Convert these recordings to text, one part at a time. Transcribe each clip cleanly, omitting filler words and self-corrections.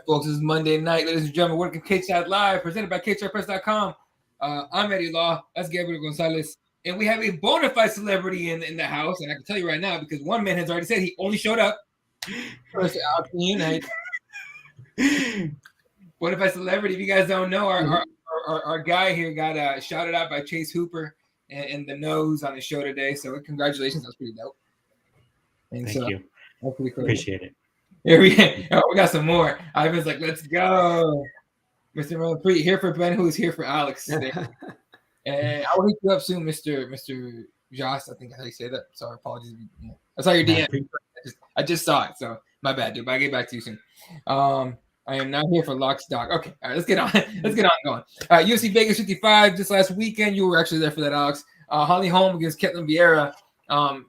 Folks, this is Monday night. Ladies and gentlemen, working Cageside Live, presented by CageSidePress.com. I'm Eddie Law. That's Gabriel Gonzalez. And we have a bona fide celebrity in the house. And I can tell you right now, because one man has already said he only showed up first out night. Bona fide celebrity. If you guys don't know, our guy here got shouted out by Chase Hooper and the nose on the show today. So congratulations. That's pretty dope. And Thank you. Hopefully Appreciate it. Here we got some more. Ivan's like, let's go. Mr. Miller, here for Ben, who's here for Alex. And I will hit you up soon, Mr. Joss. I think that's how you say that. Sorry, apologies. I saw your DM. I just saw it, so my bad, dude. But I'll get back to you soon. I am not here for Lock Stock. Okay, all right, let's get on. Let's get on going. UFC Vegas 55 just last weekend. You were actually there for that, Alex. Holly Holm against Ketlen Vieira.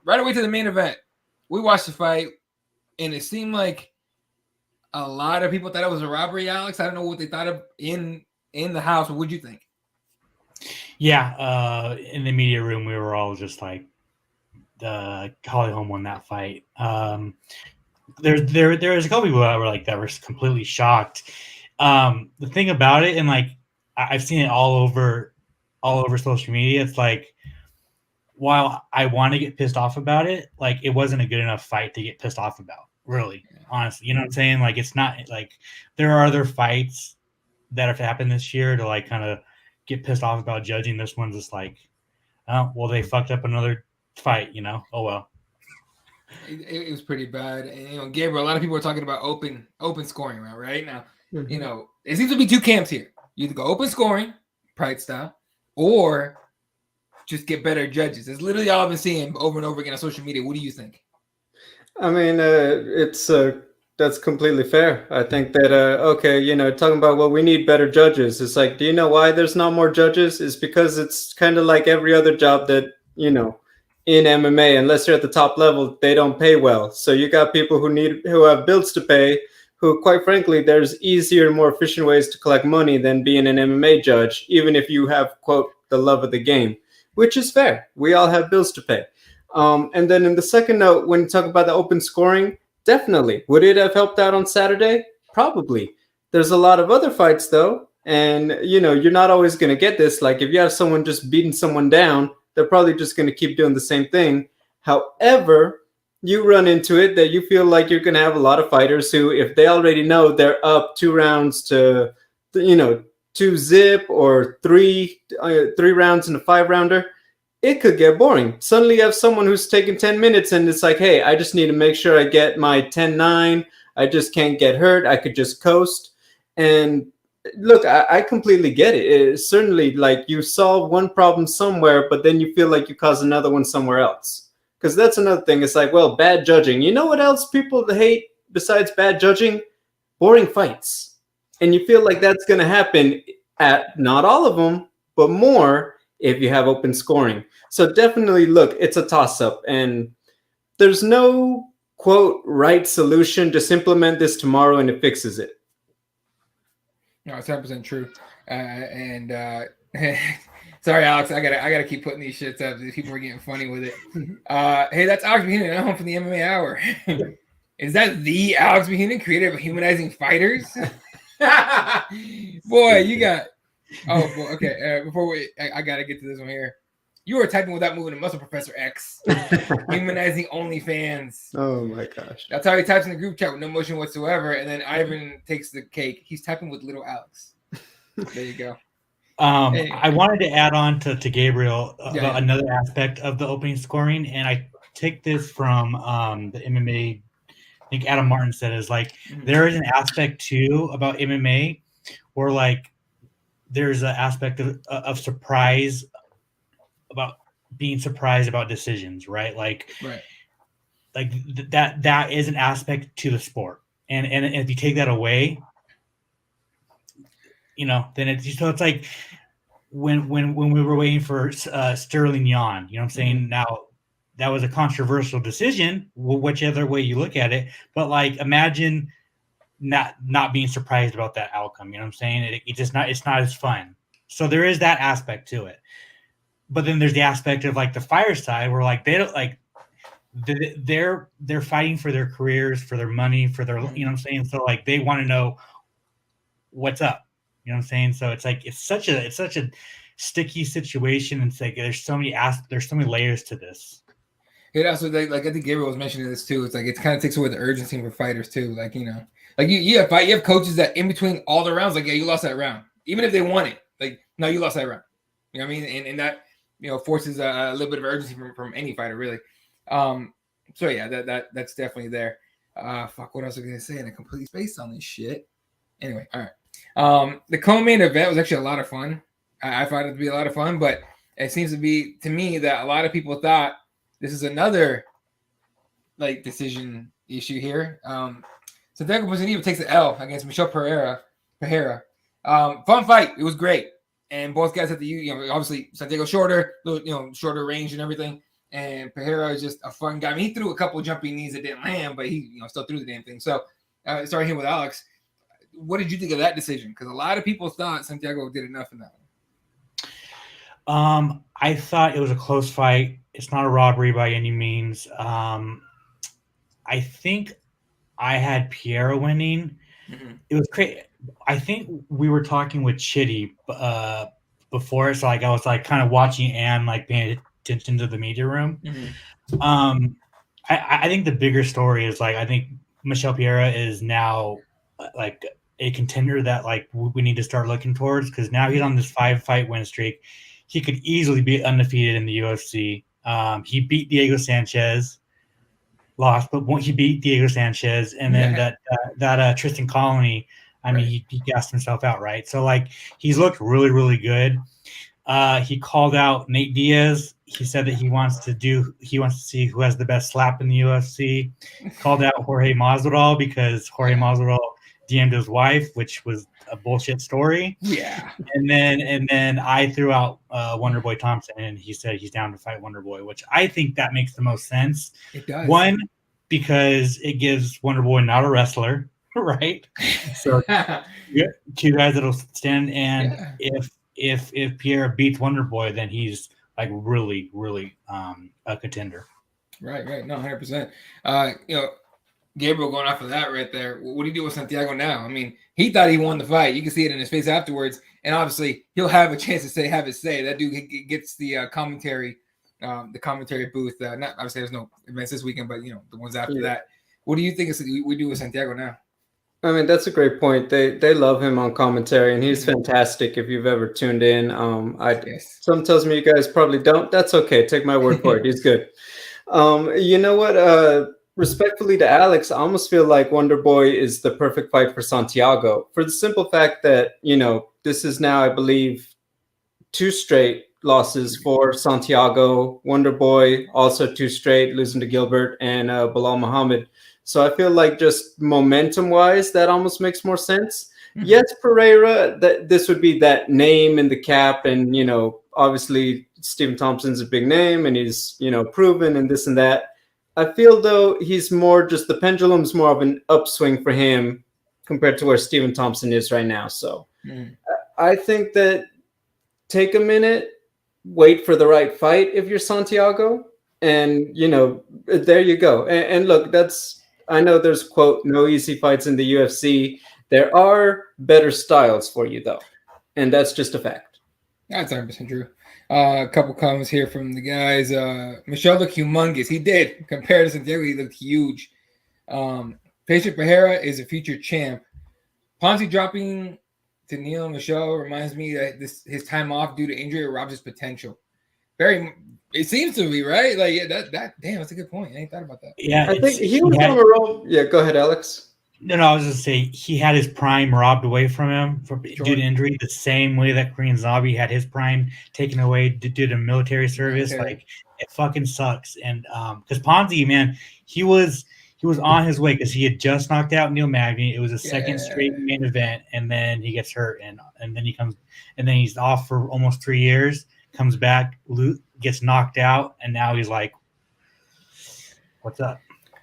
Right away to the main event. We watched the fight. And it seemed like a lot of people thought it was a robbery, Alex. I don't know what they thought of in the house. What would you think? Yeah, in the media room, we were all just like, Holly Holm won that fight. There was a couple people that were completely shocked. The thing about it, and like I've seen it all over social media, it's like, while I want to get pissed off about it, like it wasn't a good enough fight to get pissed off about, really, honestly. You know what I'm saying? Like it's not like there are other fights that have happened this year to like kind of get pissed off about judging. This one's just like, oh, well, they fucked up another fight, you know? Oh, well. It was pretty bad. And, Gabriel, a lot of people are talking about open scoring right now. Mm-hmm. It seems to be two camps here. You either go open scoring, Pride style, or just get better judges. It's literally all I've been seeing over and over again on social media. What do you think? I mean, that's completely fair. I think that, talking about, well, we need better judges. It's like, do you know why there's not more judges? It's because it's kind of like every other job that, in MMA, unless you're at the top level, they don't pay well. So you got people who have bills to pay, who, quite frankly, there's easier, more efficient ways to collect money than being an MMA judge, even if you have, quote, the love of the game. Which is fair. We all have bills to pay. And then in the second note, when you talk about the open scoring, definitely. Would it have helped out on Saturday? Probably. There's a lot of other fights, though. And, you're not always going to get this. Like, if you have someone just beating someone down, they're probably just going to keep doing the same thing. However, you run into it that you feel like you're going to have a lot of fighters who, if they already know they're up 2 rounds to, 2-zip or three rounds in a 5-rounder, it could get boring. Suddenly you have someone who's taking 10 minutes and it's like, hey, I just need to make sure I get my 10-9. I just can't get hurt. I could just coast. And look, I completely get it. It's certainly like you solve one problem somewhere, but then you feel like you cause another one somewhere else. Because that's another thing. It's like, well, bad judging. You know what else people hate besides bad judging? Boring fights. And you feel like that's going to happen at not all of them, but more if you have open scoring. So definitely, look, it's a toss-up. And there's no, quote, right solution. Just implement this tomorrow and it fixes it. No, it's 100% true. Sorry, Alex, I gotta keep putting these shits up. These people are getting funny with it. Hey, that's Alex Behenan at home from the MMA Hour. Is that the Alex Behenan, creator of Humanizing Fighters? Boy, you got Oh, well, okay. Before I gotta get to this one here. You were typing without moving a muscle, Professor X. Humanizing OnlyFans. Oh my gosh. That's how he types in the group chat with no motion whatsoever, and then Ivan takes the cake. He's typing with little Alex. There you go. Anyway. I wanted to add on to Gabriel Yeah. another aspect of the opening scoring, and I take this from the MMA. I think Adam Martin said is like there is an aspect too about MMA where like there's an aspect of surprise about being surprised about decisions, right? Like that is an aspect to the sport, and if you take that away, you know, then it's like when we were waiting for Sterling Yon, you know what I'm saying? Now that was a controversial decision, whichever way you look at it, but like imagine not being surprised about that outcome, you know what I'm saying? It's not as fun. So there is that aspect to it. But then there's the aspect of like the fire side where like they don't like they're fighting for their careers, for their money, for their, you know what I'm saying? So like they want to know what's up. You know what I'm saying? So it's like it's such a sticky situation. It's like there's so many layers to this. It also like I think Gabriel was mentioning this too. It's like it kind of takes away the urgency for fighters too. Like, you know, like you have coaches that in between all the rounds, like, yeah, you lost that round, even if they won it. Like, no, you lost that round. You know what I mean? And that, you know, forces a little bit of urgency from any fighter really. So yeah, that's definitely there. Fuck, what else was I gonna say? And I completely spaced on this shit. Anyway, all right. The co-main event was actually a lot of fun. I found it to be a lot of fun, but it seems to be to me that a lot of people thought this is another like decision issue here. Santiago Ponzinibbio takes the L against Michel Pereira. Fun fight. It was great. And both guys had you know, obviously Santiago shorter, you know, shorter range and everything. And Pereira is just a fun guy. I mean, he threw a couple of jumping knees that didn't land, but he, you know, still threw the damn thing. So starting here with Alex, what did you think of that decision? Because a lot of people thought Santiago did enough in that one. I thought it was a close fight. It's not a robbery by any means. I think I had Piera winning. Mm-hmm. It was crazy. I think we were talking with Chitty before, so like I was like kind of watching and like paying attention to the media room. Mm-hmm. I think the bigger story is like I think Michel Pereira is now like a contender that like we need to start looking towards, because now he's on this 5-fight win streak. He could easily be undefeated in the UFC. He beat Diego Sanchez, lost, but he beat Diego Sanchez, and then that Tristan Colony. I mean, he gassed himself out, right? So like he's looked really, really good. He called out Nate Diaz. He said that he wants to see who has the best slap in the UFC. Called out Jorge Masvidal because Jorge Masvidal DM'd his wife, which was a bullshit story. Yeah. And then I threw out Wonderboy Thompson, and he said he's down to fight Wonderboy, which I think that makes the most sense. It does. One, because it gives Wonderboy not a wrestler, right? So two guys that'll stand, and if Pierre beats Wonderboy, then he's like really, really a contender. Right. No, 100%. You know, Gabriel going off of that right there. What do you do with Santiago now? I mean, he thought he won the fight. You can see it in his face afterwards, and obviously he'll have a chance to have his say. That dude gets the commentary booth. Not obviously there's no events this weekend, but you know the ones after that. What do you think we do with Santiago now? I mean, that's a great point. They love him on commentary, and he's fantastic. If you've ever tuned in, some tells me you guys probably don't. That's okay. Take my word for it. He's good. You know what? Respectfully to Alex, I almost feel like Wonderboy is the perfect fight for Santiago, for the simple fact that, you know, this is now, I believe, 2 straight losses for Santiago. Wonderboy also 2 straight, losing to Gilbert and Bilal Muhammad. So I feel like just momentum-wise, that almost makes more sense. Mm-hmm. Yes, Pereira, this would be that name in the cap, and, you know, obviously Stephen Thompson's a big name, and he's, you know, proven and this and that. I feel, though, he's more just the pendulum's more of an upswing for him compared to where Stephen Thompson is right now. So I think that take a minute, wait for the right fight if you're Santiago, and, you know, there you go. And look, I know there's, quote, no easy fights in the UFC. There are better styles for you, though. and that's just a fact. That's 100% true. A couple comments here from the guys. Michelle looked humongous. He did. Compared to Santiago, he looked huge. Patient Pereira is a future champ. Ponzi dropping to Neil Michelle reminds me that his time off due to injury robs his potential. It seems to be, right? Like, yeah, that damn, that's a good point. I ain't thought about that. Yeah, I think he was on a roll. Yeah, go ahead, Alex. No, I was just say he had his prime robbed away from him due to injury, the same way that Korean Zombie had his prime taken away due to military service. Like, it fucking sucks. And because Ponzi, man, he was on his way because he had just knocked out Neil Magny. It was a second straight main event, and then he gets hurt, and then he's off for almost 3 years. Comes back, gets knocked out, and now he's like, "What's up?"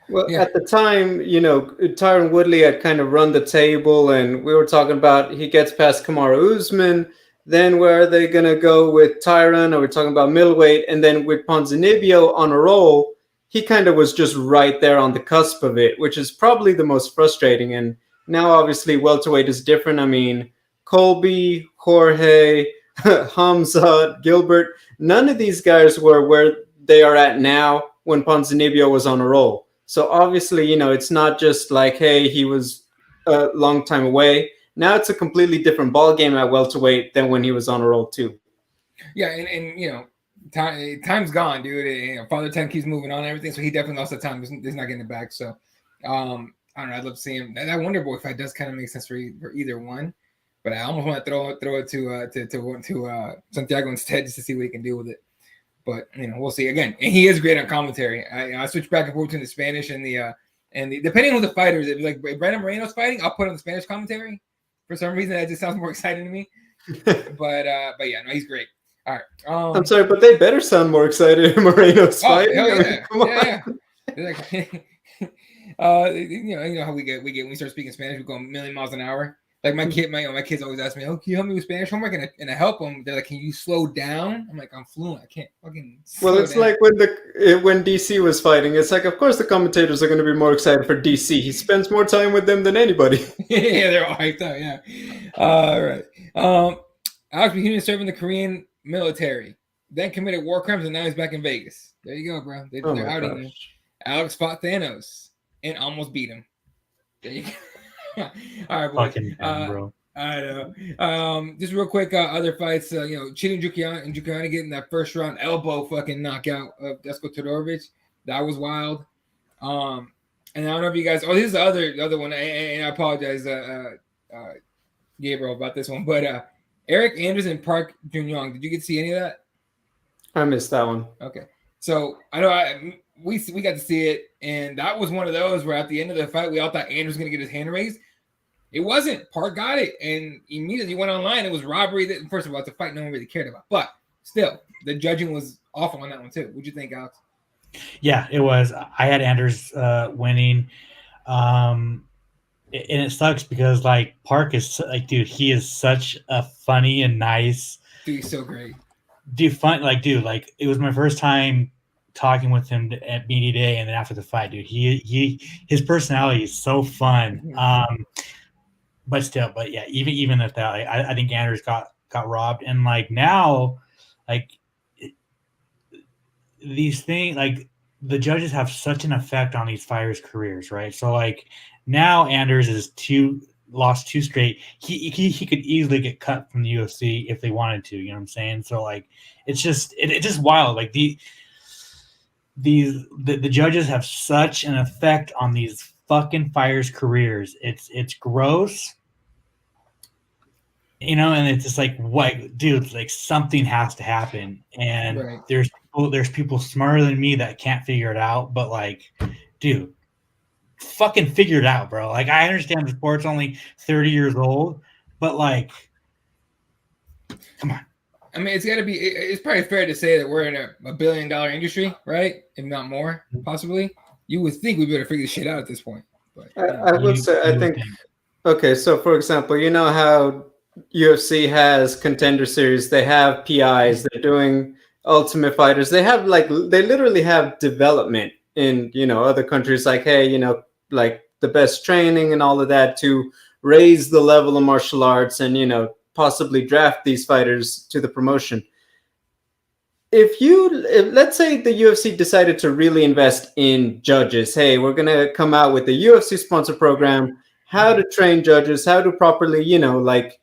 Well, at the time, Tyron Woodley had kind of run the table, and we were talking about he gets past Kamaru Usman. Then where are they going to go with Tyron? Or we're talking about middleweight, and then with Ponzinibbio on a roll, he kind of was just right there on the cusp of it, which is probably the most frustrating. And now, obviously, welterweight is different. I mean, Colby, Jorge, Hamza, Gilbert, none of these guys were where they are at now when Ponzinibbio was on a roll. So obviously, it's not just like, hey, he was a long time away. Now it's a completely different ball game at welterweight than when he was on a roll too. Yeah, and time's gone, dude. Father Time keeps moving on and everything, so he definitely lost the time. He's not getting it back. So I don't know. I'd love to see him. That Wonder Boy fight does kind of make sense for either one. But I almost want to throw it to Santiago instead just to see what he can do with it. But we'll see. Again, and he is great on commentary. I switch back and forth between the Spanish and the depending on who the fighter is. If like Brandon Moreno's fighting, I'll put on the Spanish commentary. For some reason, that just sounds more exciting to me. But yeah, no, he's great. All right. I'm sorry, but they better sound more excited in Moreno's fighting. Hell yeah. Come on. Yeah. Like, you know how we get when we start speaking Spanish, we go a million miles an hour. Like my kids always ask me, "Oh, can you help me with Spanish homework?" And I help them. They're like, "Can you slow down?" I'm like, "I'm fluent. I can't fucking." Well, it's down. Like when DC was fighting. It's like, of course, the commentators are going to be more excited for DC. He spends more time with them than anybody. Yeah, they're all hyped up. Yeah. All right. Alex Buchanan served in the Korean military, then committed war crimes, and now he's back in Vegas. There you go, bro. They're outing him. Alex fought Thanos and almost beat him. There you go. All right, boys. Fucking bro. I know. Just real quick, other fights. Chidi and Jukiani getting that first round elbow fucking knockout of Desko Todorovic. That was wild. And I don't know if you guys. Oh, this is the other one. And I apologize, Gabriel, about this one. But Eric Anders and Park Jun-yong. Did you get to see any of that? I missed that one. Okay, so I know we got to see it, and that was one of those where at the end of the fight, we all thought Anders was going to get his hand raised. It wasn't. Park got it, and immediately went online. It was robbery. First of all, it's a fight no one really cared about. But still, the judging was awful on that one, too. What'd you think, Alex? Yeah, it was. I had Anders winning. And it sucks because, like, Park is, like, dude, he is such a funny and nice. Dude, he's so great. Dude, it was my first time talking with him at media day, and then after the fight, dude, his personality is so fun. But yeah, even at that, I think Anders got robbed, and like now, like these things, like the judges have such an effect on these fighters' careers, right? So like now Anders lost two straight. He could easily get cut from the UFC if they wanted to. You know what I'm saying? So like it's just wild. Like the judges have such an effect on these fucking fighters' careers. It's gross, and it's just like, what, dude? Like something has to happen, and right. There's people smarter than me that can't figure it out. But like, dude, fucking figure it out, bro. Like I understand the sport's only 30 years old, but like, come on. I mean, it's probably fair to say that we're in a $1 billion industry, right? If not more, possibly. You would think we better figure this shit out at this point. But I would say, I think, okay, so for example, you know how UFC has Contender Series, they have PIs, they're doing Ultimate Fighters, they literally have development in, other countries, like, hey, like the best training and all of that to raise the level of martial arts and, possibly draft these fighters to the promotion. If let's say the UFC decided to really invest in judges, hey, we're going to come out with a UFC sponsor program, how to train judges, how to properly, like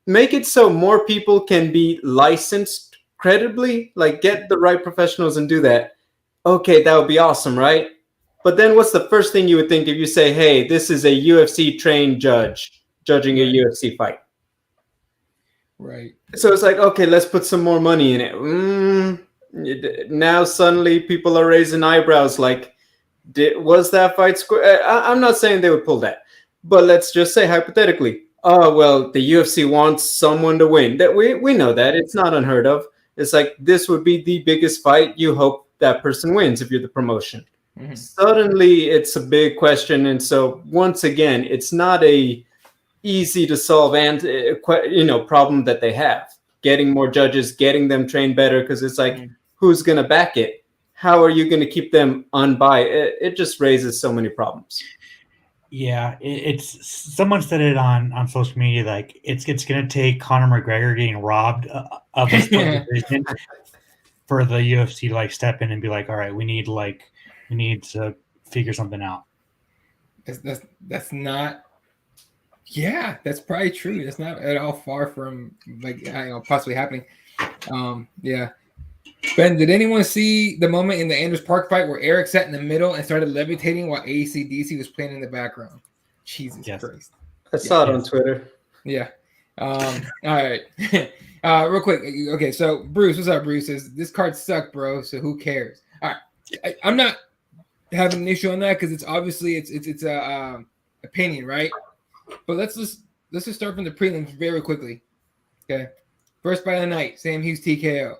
make it so more people can be licensed credibly, like get the right professionals and do that. Okay, that would be awesome, right? But then what's the first thing you would think if you say, hey, this is a UFC trained judge judging a UFC fight? Right. So it's like, okay, let's put some more money in it. Now suddenly people are raising eyebrows like, was that fight square? I'm not saying they would pull that, but let's just say hypothetically, oh, well, the UFC wants someone to win. That we know that. It's not unheard of. It's like, this would be the biggest fight. You hope that person wins if you're the promotion. Mm-hmm. Suddenly, it's a big question. And so, once again, it's not a easy to solve and problem that they have. Getting more judges, getting them trained better, because it's like, who's going to back it? How are you going to keep them unbiased? It just raises so many problems. Yeah, it's someone said it on social media, like it's going to take Conor McGregor getting robbed of a split division for the UFC to like step in and be like, all right, we need to figure something out. That's not. Yeah, that's probably true. That's not at all far from possibly happening. Yeah. Ben, did anyone see the moment in the Anders Park fight where Eric sat in the middde and started levitating while AC/DC was playing in the background? Jesus Christ. I saw it on Twitter. Yeah. All right. Real quick. Okay, so Bruce, what's up, Bruce? Says, this card sucked, bro, so who cares? All right. I'm not having an issue on that because it's obviously it's a opinion, right? But let's just start from the prelims very quickly. Okay. First fight of the night, Sam Hughes TKO.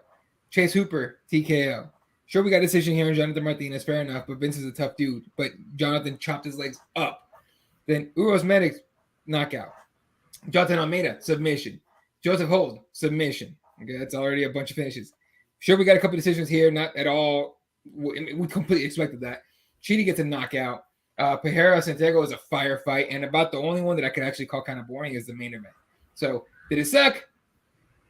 Chase Hooper, TKO. Sure, we got a decision here on Jonathan Martinez, fair enough, but Vince is a tough dude. But Jonathan chopped his legs up. Then Uros Medics, knockout. Jonathan Almeida, submission. Joseph Hold, submission. Okay, that's already a bunch of finishes. Sure, we got a couple decisions here, not at all. We completely expected that. Chidi gets a knockout. Pereira Santiago is a firefight, and about the only one that I could actually call kind of boring is the main event. So, did it suck?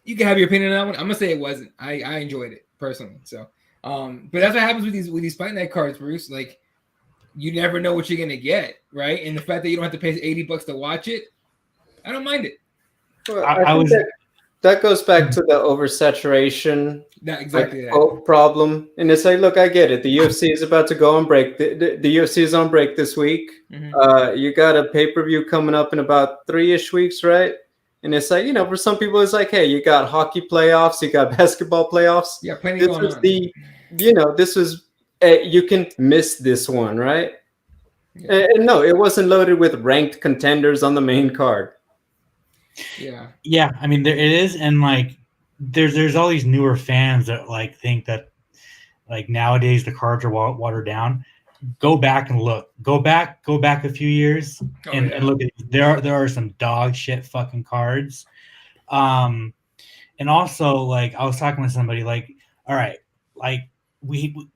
You can have your opinion on that one. I'm gonna say it wasn't. I enjoyed it personally. So, but that's what happens with these fight night cards, Bruce. Like, you never know what you're gonna get, right? And the fact that you don't have to pay $80 to watch it, I don't mind it. Well, that goes back to the oversaturation problem. And it's like, look, I get it. The UFC is about to go on break. The UFC is on break this week. Mm-hmm. You got a pay-per-view coming up in about 3-ish weeks, right? And it's like, for some people, it's like, hey, you got hockey playoffs, you got basketball playoffs. Yeah, plenty going on. This was, you can miss this one, right? Yeah. And no, it wasn't loaded with ranked contenders on the main card. Yeah. I mean, it is, and like, there's all these newer fans that like think that like nowadays the cards are watered down. Go back and look. Go back a few years and look at it. There are some dog shit fucking cards. And also, like, I was talking with somebody, like, all right, like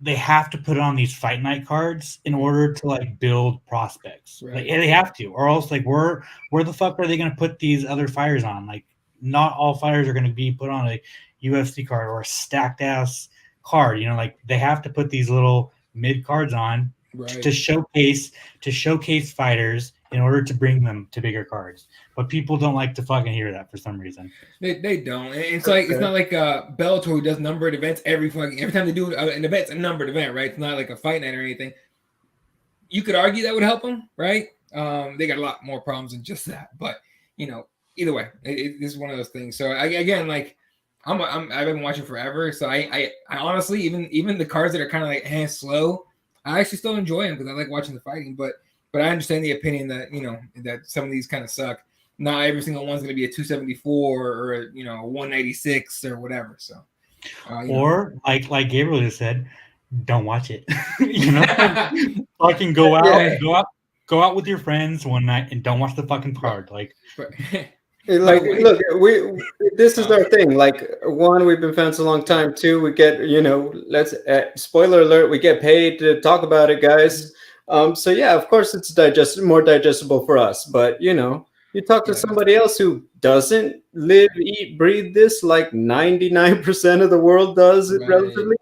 they have to put on these fight night cards in order to like build prospects. Right. Like, they have to, or else like where the fuck are they gonna put these other fighters on? Like, not all fighters are gonna be put on a UFC card or a stacked ass card. Like they have to put these little mid cards on to showcase fighters in order to bring them to bigger cards. But people don't like to fucking hear that for some reason. They don't. It's like it's not like Bellator who does numbered events every time they do an event, it's a numbered event, right? It's not like a fight night or anything. You could argue that would help them, right? They got a lot more problems than just that. But either way, this is one of those things. So I've been watching forever. So I honestly, even the cards that are kind of like slow, I actually still enjoy them because I like watching the fighting. But I understand the opinion that that some of these kind of suck. Not every single one's going to be a 274 or a 196 or whatever. So, or like Gabriel just said, don't watch it. Fucking go out with your friends one night and don't watch the fucking card. Like, look, this is our thing. Like, one, we've been fans a long time. Two, we get let's spoiler alert, we get paid to talk about it, guys. So yeah, of course it's more digestible for us, but You talk to somebody else who doesn't live, eat, breathe this like 99% of the world does it relatively.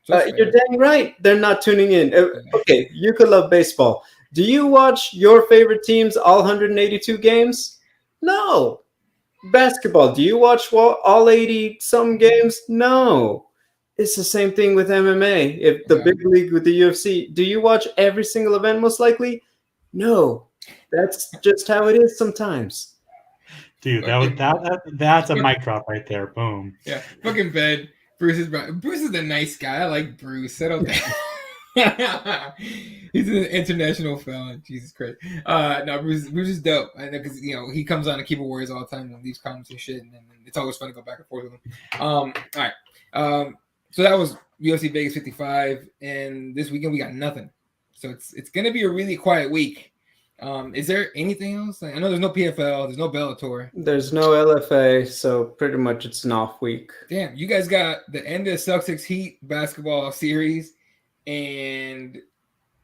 You're dang right. They're not tuning in. Okay, you could love baseball. Do you watch your favorite teams all 182 games? No. Basketball. Do you watch all 80 some games? No. It's the same thing with MMA. If the big league with the UFC, do you watch every single event most likely? No. That's just how it is sometimes. Dude, that's a mic drop right there. Boom. Yeah, fucking Ben. Bruce is the nice guy. I like Bruce. Settle down. He's an international felon. Jesus Christ. No, Bruce is dope. I know because he comes on to Keyboard Warriors all the time and leaves comments and shit, and it's always fun to go back and forth with him. All right. So that was UFC Vegas 55, and this weekend we got nothing. So it's gonna be a really quiet week. Is there anything else? I know there's no PFL, there's no Bellator, there's no LFA, so pretty much it's an off week. Damn, you guys got the end of Celtics Heat basketball series, and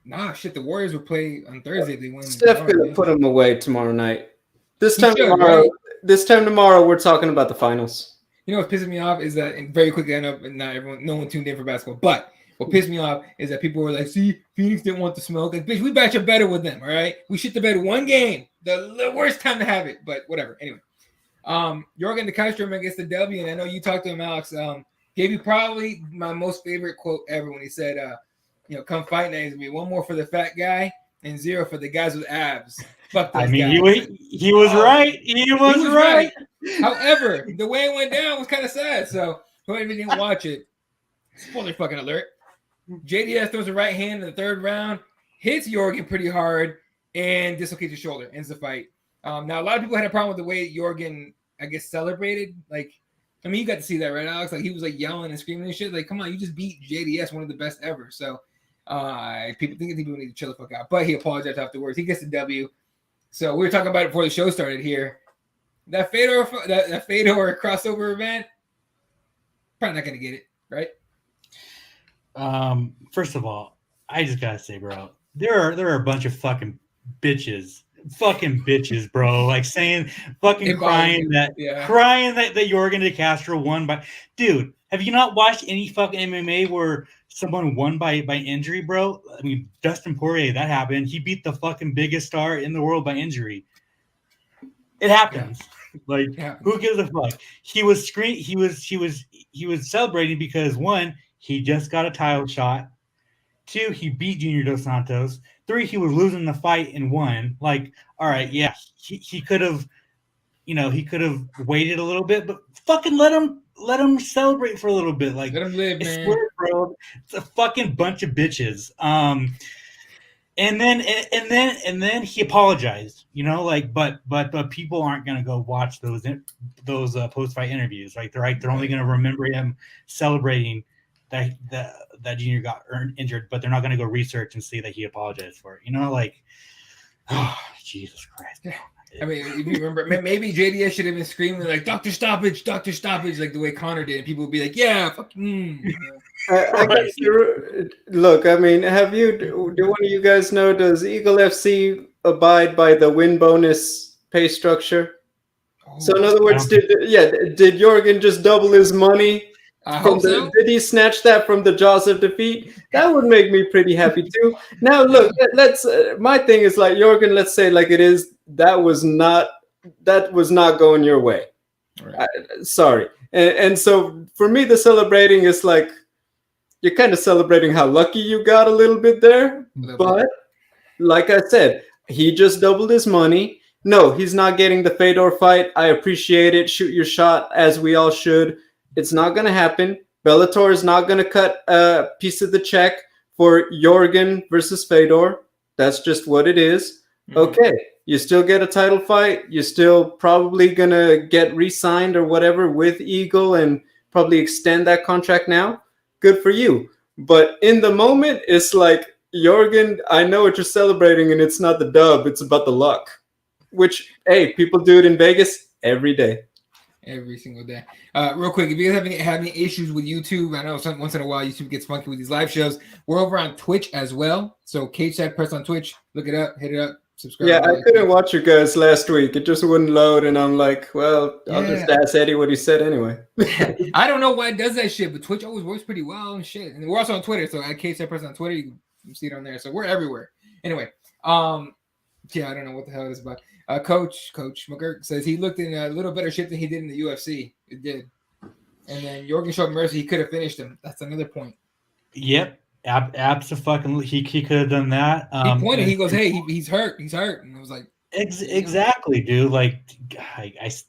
the Warriors will play on Thursday. They win. Steph gonna put them away tomorrow night. This time tomorrow, we're talking about the finals. You know what's pissing me off is that, and very quickly, I know no one tuned in for basketball, but what pissed me off is that people were like, see, Phoenix didn't want the smoke. Like, bitch, we match up better with them, all right? We shit the bed one game. The worst time to have it, but whatever. Anyway, Jorgen de Castro against the W, and I know you talked to him, Alex. Gave you probably my most favorite quote ever when he said, come fight night. Be one more for the fat guy and 0 for the guys with abs. Fuck those guys. He was right. He was right. However, the way it went down was kind of sad. So whoever didn't watch it, spoiler fucking alert. JDS throws a right hand in the third round, hits Jorgen pretty hard, and dislocates his shoulder. Ends the fight. Now, a lot of people had a problem with the way Jorgen, I guess, celebrated. Like, I mean, you got to see that, right, Alex? Like, he was, like, yelling and screaming and shit. Like, come on, you just beat JDS, one of the best ever. So, people need to chill the fuck out. But he apologized afterwards. He gets the W. So, we were talking about it before the show started here. That Fedor crossover event, probably not going to get it, right? First of all, I just gotta say, bro, there are a bunch of fucking bitches, bro. Like saying, crying that Jorgen de Castro won by. Dude, have you not watched any fucking MMA where someone won by injury, bro? I mean, Dustin Poirier, that happened. He beat the fucking biggest star in the world by injury. It happens. Yeah. Who gives a fuck? He was celebrating because 1, he just got a title shot. 2, he beat Junior Dos Santos. 3, he was losing the fight and won. Like, all right, yeah, he could have, waited a little bit, but fucking let him celebrate for a little bit. Like, let him live, man. Swear, bro, it's a fucking bunch of bitches. And then he apologized, but people aren't gonna go watch those post-fight interviews, right? They're only gonna remember him celebrating that Junior got injured, but they're not gonna go research and see that he apologized for it. Oh, Jesus Christ. I mean, if you remember, maybe JDS should have been screaming like Dr. Stoppage, like the way Connor did, and people would be like, yeah, fuck. Look, I mean, do one of you guys know, does Eagle FC abide by the win bonus pay structure? So in other words, did Jorgen just double his money? Did he snatch that from the jaws of defeat? That would make me pretty happy too. Now, look, let's. My thing is like Jorgen. Let's say like it is. That was not going your way. Right. Sorry. And so for me, the celebrating is like you're kind of celebrating how lucky you got a little bit there. But like I said, he just doubled his money. No, he's not getting the Fedor fight. I appreciate it. Shoot your shot, as we all should. It's not going to happen. Bellator is not going to cut a piece of the check for Jorgen versus Fedor. That's just what it is. Mm-hmm. Okay, you still get a title fight. You're still probably going to get re-signed or whatever with Eagle and probably extend that contract now. Good for you. But in the moment, it's like, Jorgen, I know what you're celebrating, and it's not the dub. It's about the luck. Which, hey, people do it in Vegas every day. Every single day. Real quick, if you guys have any issues with YouTube, I know once in a while YouTube gets funky with these live shows. We're over on Twitch as well. So Cageside Press on Twitch. Look it up, hit it up, subscribe. Yeah, I couldn't watch you guys last week. It just wouldn't load, and I'm like, well, I'll just ask Eddie what he said anyway. I don't know why it does that shit, but Twitch always works pretty well and shit. And we're also on Twitter, so at Cageside on Twitter, you can see it on there. So we're everywhere. Anyway, yeah, I don't know what the hell it is about. Coach McGurk says he looked in a little better shape than he did in the UFC. It did. And then Jorgen showed mercy. He could have finished him. That's another point. Yep. Absolutely. He could have done that. He pointed. He goes, hey, he's hurt. He's hurt. And I was like, exactly, dude. Like,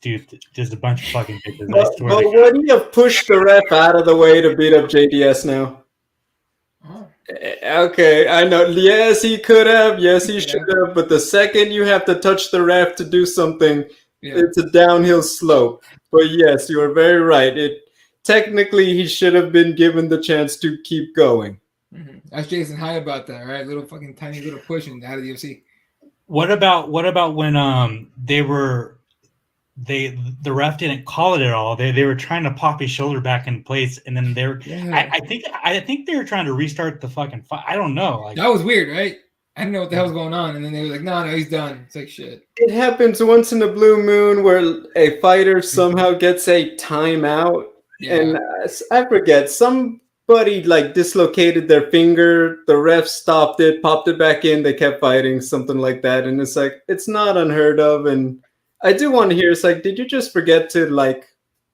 dude, there's a bunch of fucking bitches. But would he have pushed the ref out of the way to beat up JDS now? Okay, I know. Yes, he could have. Yes, he should have. But the second you have to touch the ref to do something, it's a downhill slope. But yes, you are very right. Technically, he should have been given the chance to keep going. Mm-hmm. That's Jason High about that, right? Little fucking tiny little push out of the UFC. What about when the ref didn't call it at all? They were trying to pop his shoulder back in place, and then I think they were trying to restart the fucking fight. I don't know. Like, that was weird, right? I didn't know what the hell was going on, and then they were like, "No, he's done." It's like shit. It happens once in a blue moon where a fighter somehow gets a timeout, and I forget somebody like dislocated their finger. The ref stopped it, popped it back in. They kept fighting, something like that, and it's like it's not unheard of. And I do want to hear. It's like, did you just forget to like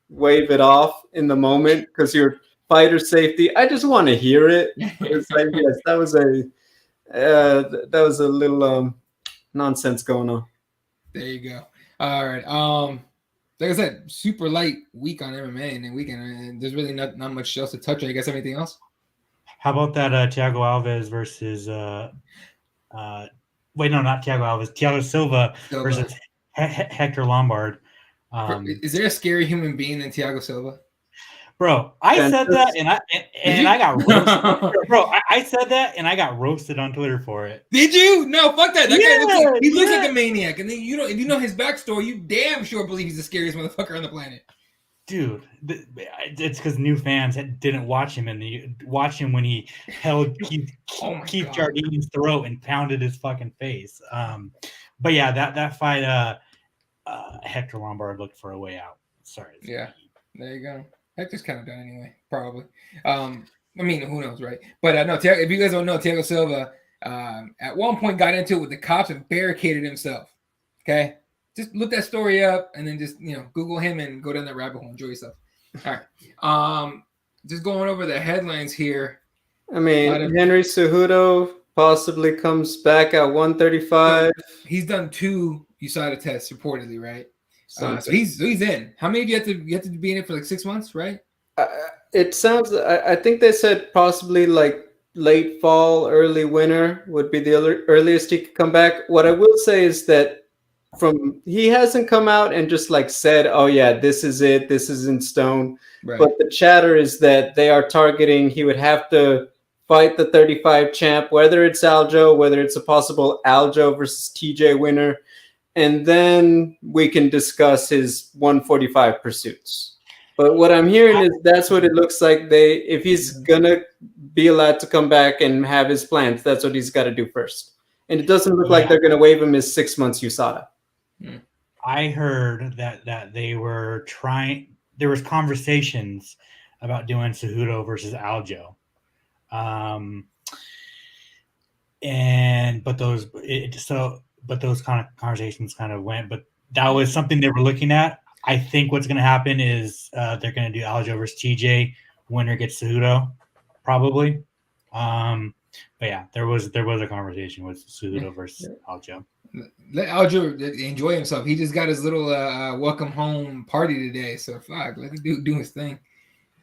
wave it off in the moment because your fighter safety? I just want to hear it. It's like, yes, that was a little nonsense going on. There you go. All right. Like I said, super light week on MMA and then weekend. And there's really not much else to touch on. You guys have anything else? How about that Thiago Alves versus not Thiago Alves, Thiago Silva versus Hector Lombard. Is there a scary human being than Thiago Silva? Bro, I said that and I got roasted. Bro, I said that and I got roasted on Twitter for it. Did you? No, fuck that. That guy looks like a maniac. And then if you know his backstory, you damn sure believe he's the scariest motherfucker on the planet. Dude, it's because new fans didn't watch him when he held Keith Jardini's throat and pounded his fucking face. But yeah, that fight, Hector Lombard looked for a way out. Sorry. Yeah, there you go. Hector's kind of done anyway, probably. I mean, who knows, right? But no, if you guys don't know, Thiago Silva at one point got into it with the cops and barricaded himself. Okay, just look that story up and then just Google him and go down that rabbit hole. Enjoy yourself. All right. Just going over the headlines here. I mean, Henry Cejudo possibly comes back at 135. He's done 2 USADA tests reportedly, right? So he's in. How many do you have to be in it for like 6 months, right? It sounds. I think they said possibly like late fall, early winter would be the earliest he could come back. What I will say is that he hasn't come out and just like said, "Oh yeah, this is it. This is in stone." Right. But the chatter is that they are targeting. He would have to fight the 35 champ, whether it's Aljo, whether it's a possible Aljo versus TJ winner. And then we can discuss his 145 pursuits. But what I'm hearing is that's what it looks like. If he's gonna be allowed to come back and have his plans, that's what he's got to do first. And it doesn't look like they're gonna waive him his 6 months USADA. I heard that they were trying. There was conversations about doing Cejudo versus Aljo, But those kind of conversations kind of went. But that was something they were looking at. I think what's going to happen is they're going to do Aljo versus TJ. Winner gets Cejudo, probably. But yeah, there was a conversation with Cejudo versus Aljo. Let Aljo enjoy himself. He just got his little welcome home party today. So fuck, let him do his thing.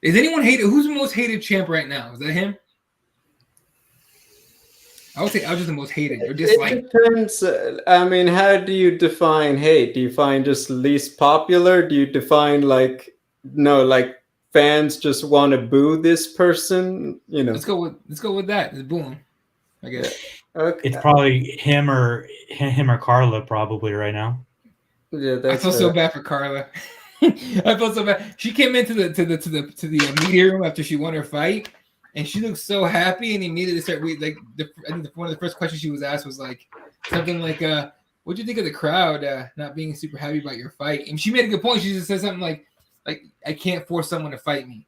Is anyone hated? Who's the most hated champ right now? Is that him? I would say Aljo's the most hated. Or it depends. I mean, how do you define hate? Do you find just least popular? Do you define like fans just want to boo this person? Let's go with that. Let's boo him, I guess. Okay. It's probably him or Carla probably right now. Yeah, I feel so bad for Carla. I feel so bad. She came into the media room after she won her fight. And she looked so happy, and immediately started I think one of the first questions she was asked was like, something like, "What'd you think of the crowd not being super happy about your fight?" And she made a good point. She just said something like I can't force someone to fight me.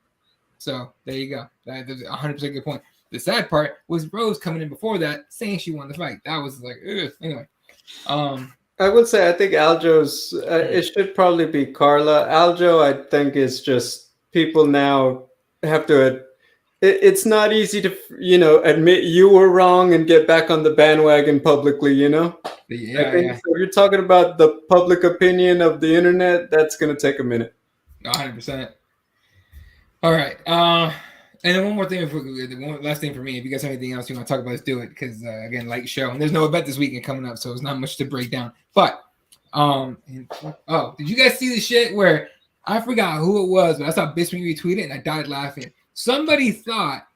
So there you go. That's 100% good point. The sad part was Rose coming in before that saying she won the fight. That was like, ugh. Anyway. I would say I think Aljo's. It should probably be Carla. Aljo, I think, is just people now have to. It's not easy to admit you were wrong and get back on the bandwagon publicly. Yeah. I think so. If you're talking about the public opinion of the internet, that's going to take a minute. 100%. All right. And then one more thing, one last thing for me. If you guys have anything else you want to talk about, let's do it. Because again, light show, and there's no event this weekend coming up, so it's not much to break down. But did you guys see the shit where I forgot who it was, but I saw Bisping retweet it and I died laughing. Somebody thought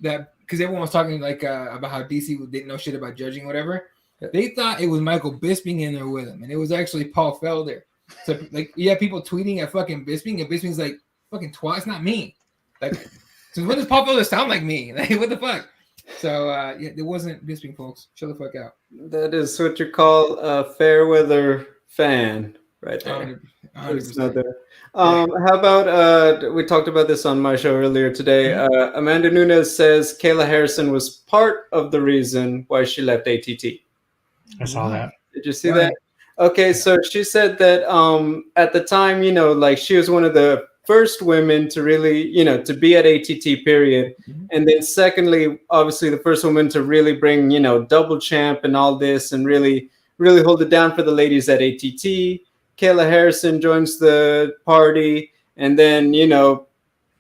that because everyone was talking about how DC didn't know shit about judging, whatever. They thought it was Michael Bisping in there with him, and it was actually Paul Felder. So you have people tweeting at fucking Bisping, and Bisping's like, "Fucking twat, it's not me." So when does Paul Felder sound like me? What the fuck? So it wasn't Bisping, folks. Chill the fuck out. That is what you call a fair weather fan, right there. 100%. How about we talked about this on my show earlier today. Amanda Nunes says Kayla Harrison was part of the reason why she left ATT. I saw that. Did you see that? Okay, so she said that at the time, she was one of the first women to really, to be at ATT, period. And then secondly, obviously the first woman to really bring, double champ and all this and really, really hold it down for the ladies at ATT. Kayla Harrison joins the party. And then,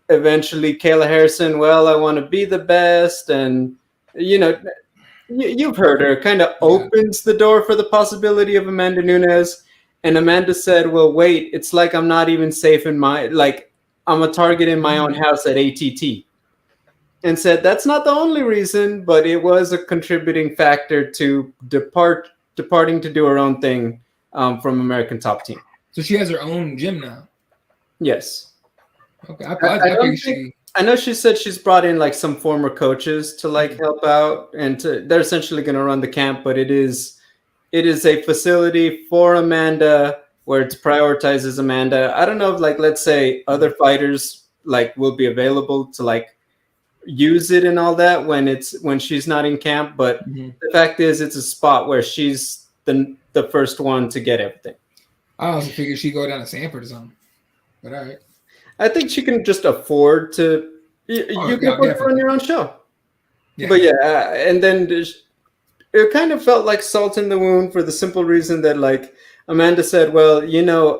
eventually Kayla Harrison, well, I want to be the best. And, you've heard her, kind of opens the door for the possibility of Amanda Nunes. And Amanda said, well, wait, it's like I'm not even safe in I'm a target in my own house at ATT. And said that's not the only reason, but it was a contributing factor to departing to do her own thing from American Top Team. So she has her own gym now? Yes. Okay. I know she said she's brought in some former coaches to help out, and they're essentially going to run the camp, but it is a facility for Amanda where it prioritizes Amanda. I don't know if let's say other fighters will be available to use it and all that when she's not in camp, but the fact is it's a spot where she's the first one to get everything. I also figured she'd go down to Sanford or something. But all right. I think she can just afford to you can afford to run your own show. Yeah. But and then it kind of felt like salt in the wound for the simple reason that Amanda said, well,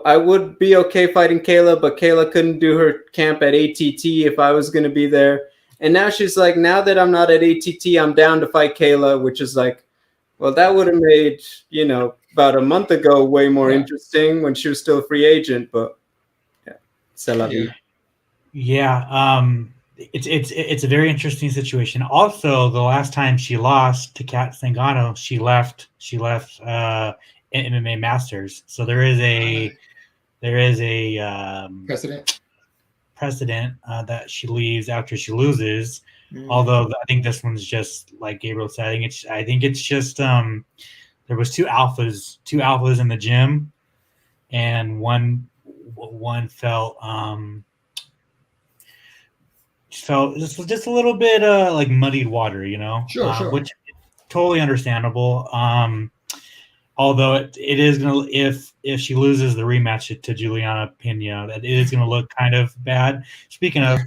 I would be okay fighting Kayla, but Kayla couldn't do her camp at ATT if I was going to be there. And now she's like, now that I'm not at ATT, I'm down to fight Kayla, which is well, that would have made, about a month ago way more interesting when she was still a free agent. But c'est la vie. Yeah. It's a very interesting situation. Also, the last time she lost to Kat Zingano, she left MMA Masters. So there is a precedent that she leaves after she loses. Although I think this one's just like Gabriel said. I think it's just there was two alphas in the gym, and one felt just a little bit muddied water, Sure. Which is totally understandable. Although it is gonna, if she loses the rematch to Juliana Pena, that it is gonna look kind of bad. Speaking of,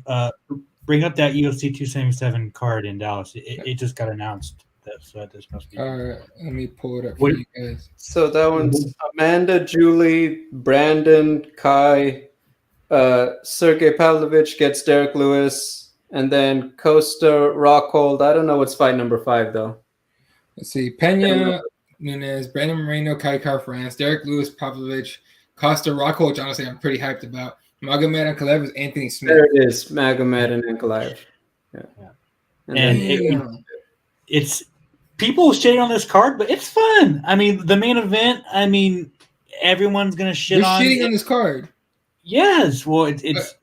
bring up that UFC 277 card in Dallas. It just got announced. So this must be. All right, let me pull it up for you guys. So that one's Amanda, Julie, Brandon, Kai, Sergey Pavlovich gets Derek Lewis, and then Costa, Rockhold. I don't know what's fight number 5 though. Let's see, Pena, Nunes, Brandon Moreno, Kai France, Derek Lewis, Pavlovich, Costa, Rockhold, which honestly I'm pretty hyped about. Magomed Ankalaev is Anthony Smith. There it is, Magomed and Ankalaev. Yeah. And it's people shitting on this card, but it's fun. I mean, the main event, everyone's going to shit You're on. You're shitting on this card? Yes. Well, it's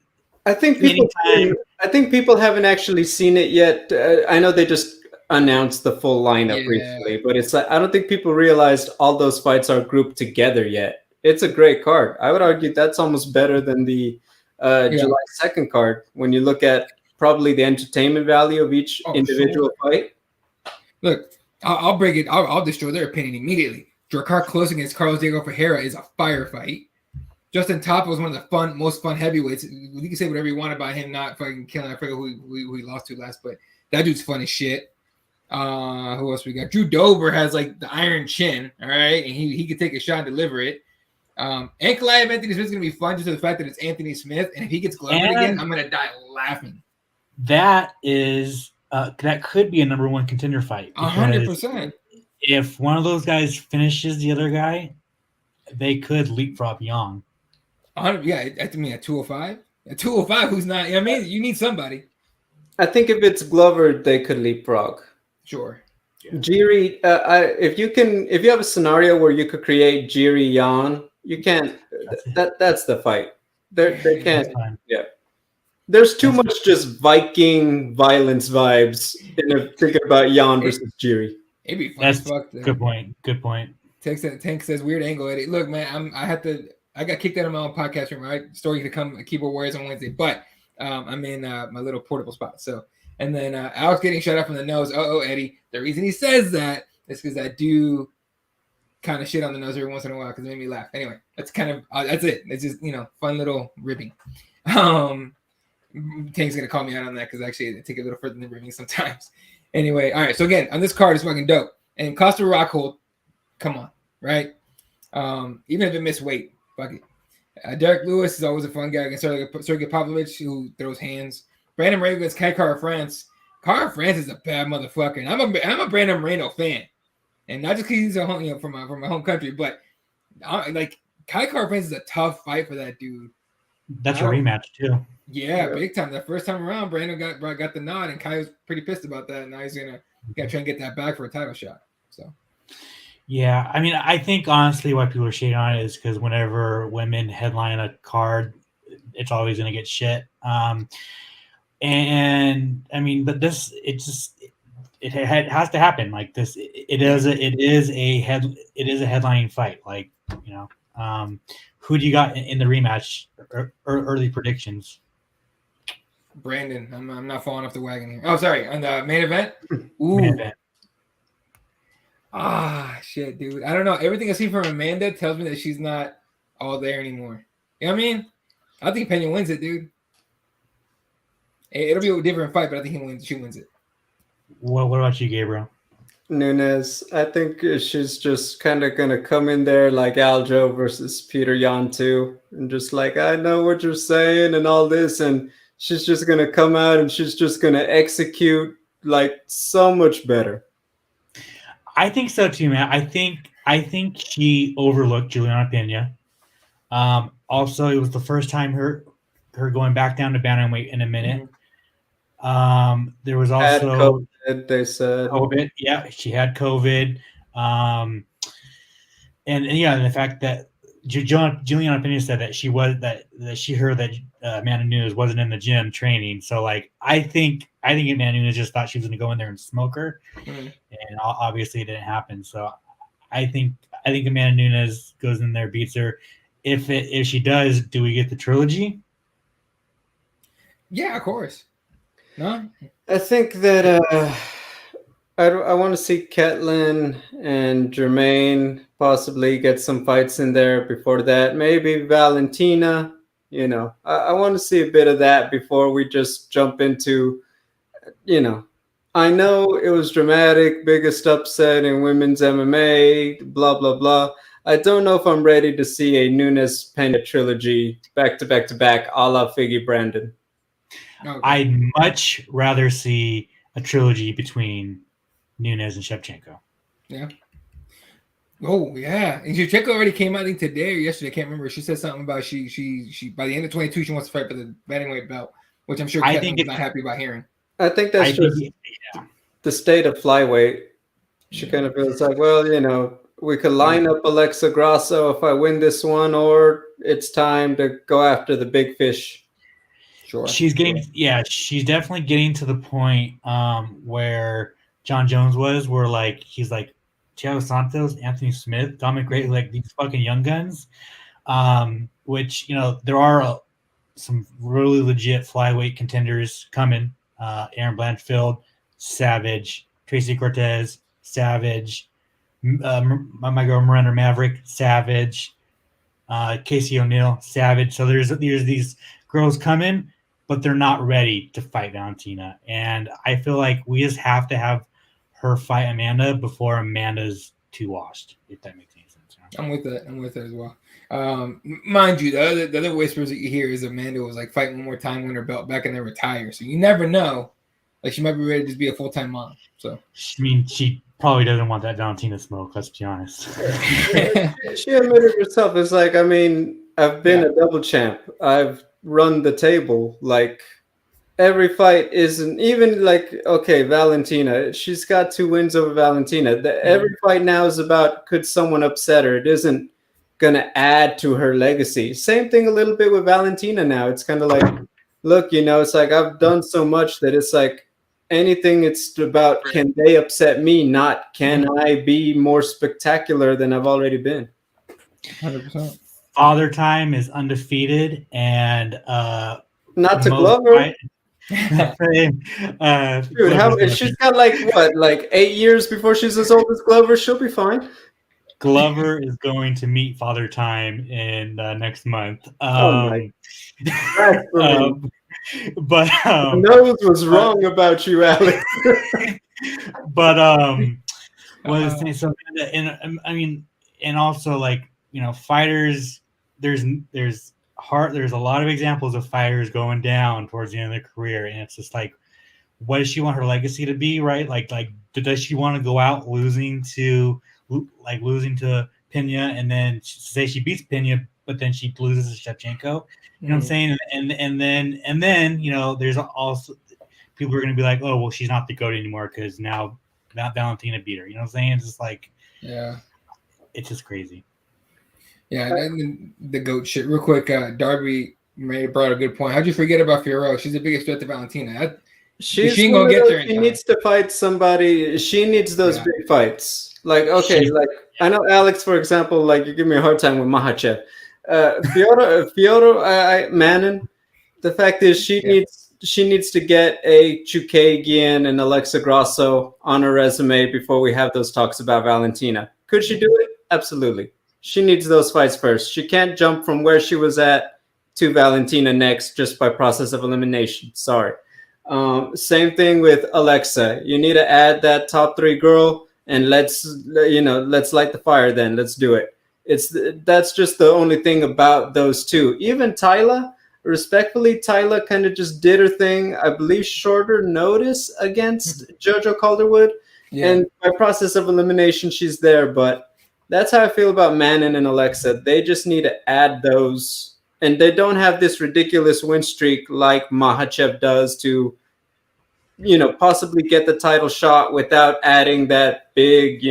I think people haven't actually seen it yet. I know they just announced the full lineup recently, but it's like I don't think people realized all those fights are grouped together yet. It's a great card. I would argue that's almost better than the July 2nd card when you look at probably the entertainment value of each individual fight. Look, I'll break it. I'll destroy their opinion immediately. Drakkar Close against Carlos Diego Ferreira is a firefight. Justin Taffa was one of the most fun heavyweights. You can say whatever you want about him not fucking killing. I forget who he lost to last, but that dude's fun as shit. Who else we got? Drew Dober has like the iron chin, all right, and he could take a shot and deliver it. Ankalaev Anthony Smith is gonna be fun just for the fact that it's Anthony Smith, and if he gets Glover again, I'm gonna die laughing. That is that could be a number one contender fight. 100%. If one of those guys finishes the other guy, they could leapfrog Young. Yeah, I mean at 205. At 205, who's not? I mean, you need somebody. I think if it's Glover, they could leapfrog. Sure. Yeah. Jiri, if you have a scenario where you could create Jiri Yan, you can't. That's the fight. They can't. Yeah. There's too much just Viking violence vibes in thinking about Yan versus Jiri. It'd be fun as fuck. Good point. Good point. Tank says weird angle at it. Look, man, I got kicked out of my own podcast room, right? Story to come, Keyboard Warriors on Wednesday, but I'm in my little portable spot. So, and then Alex getting shut up from the nose. Eddie. The reason he says that is because I do kind of shit on the nose every once in a while because it made me laugh. Anyway, that's kind of that's it. It's just fun little ribbing. Tank's gonna call me out on that because actually I take it a little further than ribbing sometimes. Anyway, all right. So again, on this card is fucking dope. And Costa Rockhold, come on, right? Even if it missed weight, fuck it. Derek Lewis is always a fun guy against Sergey Pavlovich, who throws hands. Brandon Moreno against Kai Kara France. Kara France is a bad motherfucker, and I'm a Brandon Moreno fan, and not just because he's from my home country, but like Kai Kara France is a tough fight for that dude. That's a rematch too. Yeah, big time. That first time around, Brandon got the nod, and Kai was pretty pissed about that. And now he's gonna try and get that back for a title shot. So, yeah, I mean, I think honestly, why people are shitting on it is because whenever women headline a card, it's always gonna get shit. And I mean, but this, it has to happen like this. It is a headlining fight. Like who do you got in the rematch? Early predictions. Brandon, I'm not falling off the wagon here. Oh, sorry. On the main event? Ooh. Main event. Shit, dude. I don't know. Everything I see from Amanda tells me that she's not all there anymore. You know what I mean? I think Pena wins it, dude. It'll be a different fight, but I think she wins it. What about you, Gabriel? Nunes. I think she's just kind of going to come in there like Aljo versus Peter Yan too. And just like, I know what you're saying and all this. And she's just going to come out and she's just going to execute like so much better. I think so too, man. I think she overlooked Juliana Pena. Also, it was the first time her going back down to bantamweight in a minute. There was also COVID, they said COVID. Yeah, she had COVID. And the fact that Juliana Pena said that she heard that Amanda Nunes wasn't in the gym training. So like I think Amanda Nunes just thought she was going to go in there and smoke her, and obviously it didn't happen. So I think Amanda Nunes goes in there, beats her. If she does, do we get the trilogy? Yeah, of course. No, I think that I want to see Ketlen and Jermaine possibly get some fights in there before that. Maybe Valentina. I want to see a bit of that before we just jump into. I know it was dramatic, biggest upset in women's MMA, blah blah blah. I don't know if I'm ready to see a Nunes Pena trilogy back to back, a la Figgy Brandon. Okay. I'd much rather see a trilogy between Nunes and Shevchenko. Yeah. Oh yeah, and Shevchenko already came out, I think today or yesterday. I can't remember. She said something about she by the end of 22 she wants to fight for the bantamweight belt, which I'm sure Ketlen's not happy about hearing. I think that's the state of flyweight. She kind of feels like, well, we could line up Alexa Grasso if I win this one, or it's time to go after the big fish. Sure. She's definitely getting to the point where John Jones was, where like he's like Thiago Santos, Anthony Smith, Dominic Gray, like these fucking young guns. Which there are some really legit flyweight contenders coming. Aaron Blanchfield, Savage, Tracy Cortez, Savage, my girl Miranda Maverick, Savage, Casey O'Neill, Savage. So there's these girls coming, but they're not ready to fight Valentina. And I feel like we just have to have her fight Amanda before Amanda's too washed, if that makes any sense. I'm with that. I'm with that as well. Mind you, the other whispers that you hear is Amanda was like fight one more time, win her belt back, and then retire. So you never know. Like she might be ready to just be a full-time mom. So I mean, she probably doesn't want that Valentina smoke. Let's be honest. She admitted herself. It's like, I mean, I've been a double champ. I've run the table. Like every fight isn't even like, okay, Valentina. She's got 2 wins over Valentina. Every fight now is about could someone upset her. It isn't gonna add to her legacy. Same thing a little bit with Valentina now. It's kind of like, look, it's like I've done so much that it's like anything it's about can they upset me, not can I be more spectacular than I've already been. 100%. Father Time is undefeated and not to Glover. Dude, she's got like 8 years before she's as old as Glover. She'll be fine. Glover is going to meet Father Time in next month. Oh my! But nose was wrong about you, Alex. But what was saying? So, and I mean, and also like fighters. There's a lot of examples of fighters going down towards the end of their career, and it's just like, what does she want her legacy to be? Right? Like does she want to go out losing to Pena, and then say she beats Pena, but then she loses to Shevchenko? You know what I'm saying? And then there's also people are going to be like, oh well, she's not the GOAT anymore because now Valentina beat her. You know what I'm saying? It's just like, it's just crazy. Yeah, and the GOAT shit. Real quick, Darby May brought a good point. How'd you forget about Figueroa? She's the biggest threat to Valentina. She ain't gonna get there. She needs to fight somebody. She needs those big fights. Like, okay, I know Alex, for example, like you give me a hard time with Makhachev. Fyodor Manin, the fact is she needs to get a Chukagian and Alexa Grasso on her resume before we have those talks about Valentina. Could she do it? Absolutely. She needs those fights first. She can't jump from where she was at to Valentina next just by process of elimination. Sorry. Same thing with Alexa. You need to add that top 3 girl, and let's light the fire. Then let's do it. That's just the only thing about those two. Even Tyla, respectfully, Tyla kind of just did her thing. I believe shorter notice against JoJo Calderwood, and by process of elimination, she's there. But that's how I feel about Manin and Alexa. They just need to add those, and they don't have this ridiculous win streak like Makhachev does to, possibly get the title shot without adding that big,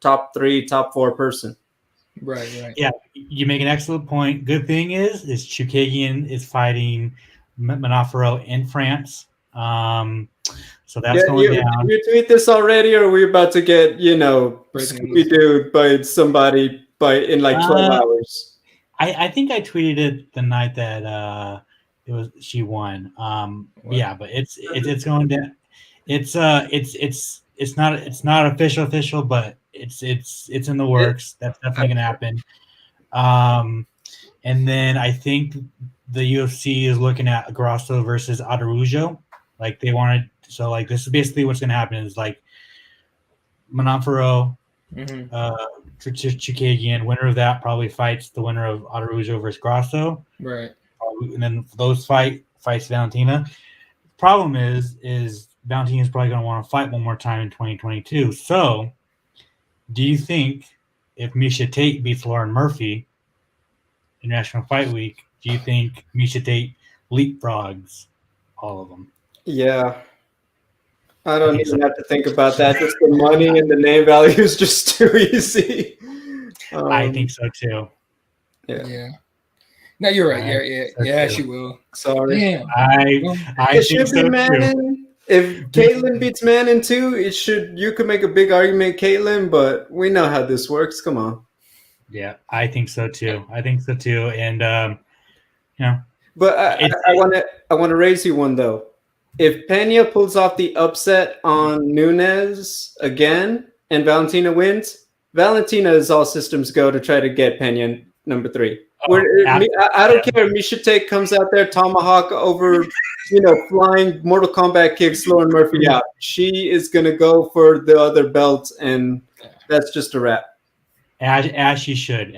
top 3, top 4 person. Right. Yeah, you make an excellent point. Good thing is Chukagian is fighting Manafaro in France. So that's going down. Did you tweet this already, or are we about to get, Scooby-Dooed by somebody in like 12 hours? I think I tweeted it the night that she won. Yeah, but it's going down. It's not official, but it's in the works. That's definitely gonna happen. And then I think the UFC is looking at Grasso versus Araujo. Like they wanted, so like this is basically what's gonna happen is like Manafaro, Chukagian, winner of that probably fights the winner of Araujo versus Grasso. Right. And then those fights Valentina. Problem is Valentina is probably going to want to fight one more time in 2022. So, do you think if Miesha Tate beats Lauren Murphy in National Fight Week, do you think Miesha Tate leapfrogs all of them? Yeah. I don't even have to think about that. Just the money and the name value is just too easy. I think so too. Yeah. No, you're right. Yeah, she will. Sorry. Damn. I it should be Manin, If Caitlyn beats Man in 2, you could make a big argument Caitlyn, but we know how this works. Come on. Yeah, I think so too. And but I want to raise you one though. If Pena pulls off the upset on Nunes again and Valentina wins, Valentina is all systems go to try to get Pena number 3. I don't care if Miocic comes out there tomahawk over, flying Mortal Kombat kicks Lauren Murphy out. She is going to go for the other belt, and that's just a wrap. As she should.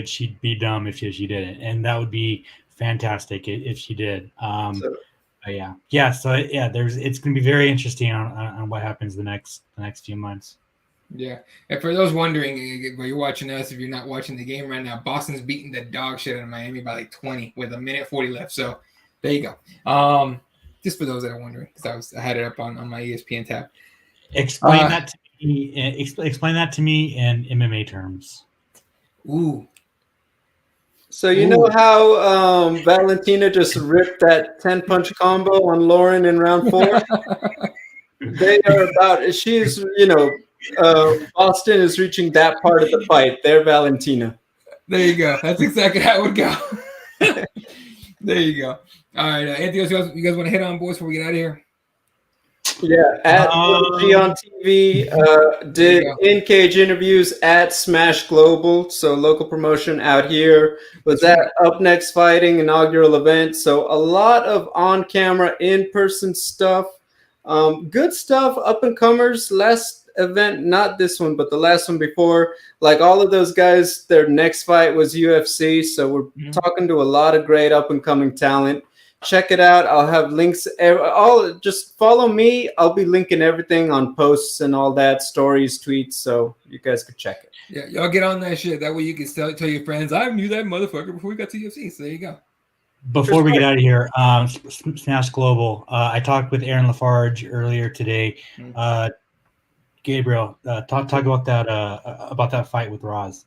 She'd be dumb if she didn't, and that would be fantastic if she did. It's going to be very interesting on what happens the next few months. Yeah, and for those wondering, when you're watching us, if you're not watching the game right now, Boston's beating the dog shit out of Miami by like 20 with 1:40 left. So there you go. Just for those that are wondering, because I had it up on my ESPN tab. Explain that to me in MMA terms. Ooh. So you know how Valentina just ripped that 10-punch combo on Lauren in round 4? They are about. She's Boston is reaching that part of the fight. They're Valentina. There you go. That's exactly how it would go. There you go. All right. Anything else you guys want to hit on, boys, before we get out of here? Yeah, at G on TV, did in-cage interviews at Smash Global, so local promotion out here. Was at Up Next Fighting, inaugural event. So a lot of on-camera, in-person stuff. Good stuff, up-and-comers. Last event, not this one, but the last one before. Like all of those guys, their next fight was UFC, so we're talking to a lot of great up-and-coming talent. Check it out. I'll have links. Just follow me. I'll be linking everything on posts and all that, stories, tweets, so you guys could check it. Yeah, y'all get on that shit. That way you can tell your friends, I knew that motherfucker before we got to UFC. So there you go. Before we get out of here, Smash Global. I talked with Aaron Lafarge earlier today. Gabriel, talk about that fight with Roz.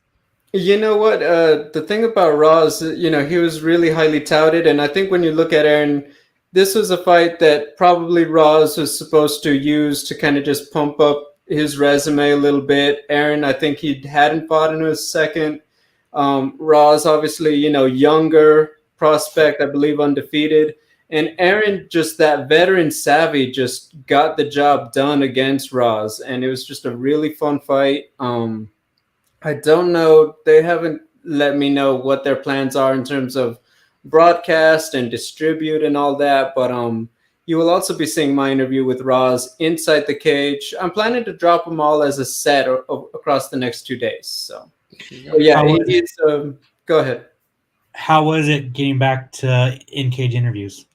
You know what? The thing about Roz, he was really highly touted. And I think when you look at Aaron, this was a fight that probably Roz was supposed to use to kind of just pump up his resume a little bit. Aaron, I think he hadn't fought in his second. Roz, obviously, younger prospect, I believe undefeated. And Aaron, just that veteran savvy, just got the job done against Roz. And it was just a really fun fight. I don't know. They haven't let me know what their plans are in terms of broadcast and distribute and all that. But you will also be seeing my interview with Roz inside the cage. I'm planning to drop them all as a set across the next 2 days. So, yeah, go ahead. How was it getting back to in-cage interviews?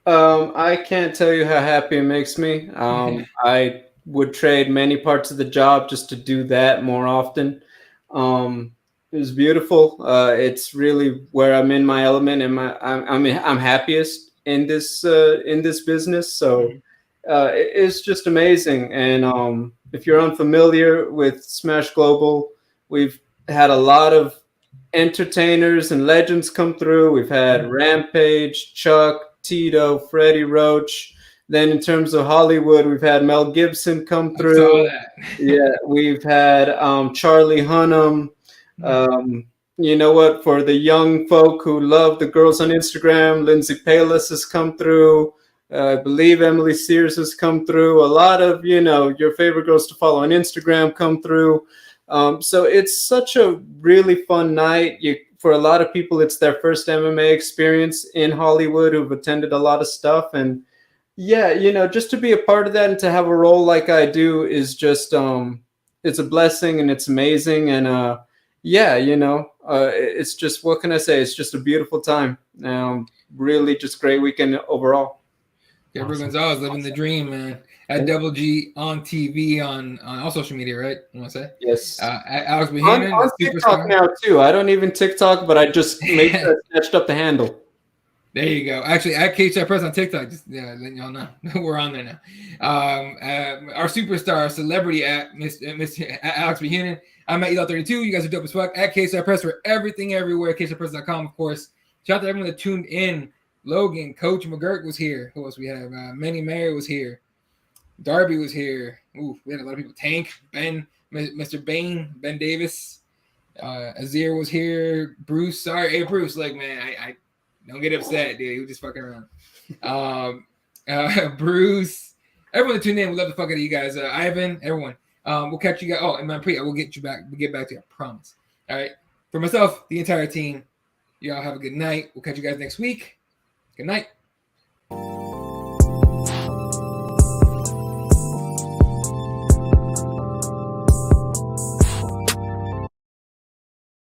I can't tell you how happy it makes me. I would trade many parts of the job just to do that more often. It was beautiful. It's really where I'm in my element, and I'm happiest in this business. So it's just amazing. And if you're unfamiliar with Smash Global, we've had a lot of entertainers and legends come through. We've had Rampage, Chuck, Tito, Freddie Roach. Then in terms of Hollywood, we've had Mel Gibson come through. Yeah, we've had Charlie Hunnam. You know what? For the young folk who love the girls on Instagram, Lindsay Palis has come through. I believe Emily Sears has come through. A lot of, your favorite girls to follow on Instagram come through. So it's such a really fun night. For a lot of people, it's their first MMA experience in Hollywood who've attended a lot of stuff. And yeah, just to be a part of that and to have a role like I do is just, it's a blessing and it's amazing. And it's just, what can I say? It's just a beautiful time. Really just great weekend overall. Gabriel Gonzalez living the dream, man. At Double G on TV on all social media, right? You want to say? Yes. Alex Bohannon, on TikTok now too. I don't even TikTok, but I just made sure I snatched up the handle. There you go. Actually, at Cageside Press on TikTok, just letting y'all know we're on there now. Our superstar celebrity at Mr. Alex Bohannon. I'm at EL32. You guys are dope as fuck. At Cageside Press for everything everywhere. CagesidePress.com, of course. Shout out to everyone that tuned in Logan, Coach McGurk was here. Who else we have? Manny Mayer was here. Darby was here. Ooh, we had a lot of people. Tank, Ben, Mr. Bain, Ben Davis. Azir was here. Bruce, sorry. Hey, Bruce, like, man, I don't get upset, dude. He was just fucking around. Bruce, everyone that tuned in, we love the fuck out of you guys. Ivan, everyone. We'll catch you guys. Oh, and Manpreet, I will get you back. We'll get back to you, I promise. All right. For myself, the entire team, y'all have a good night. We'll catch you guys next week. Good night.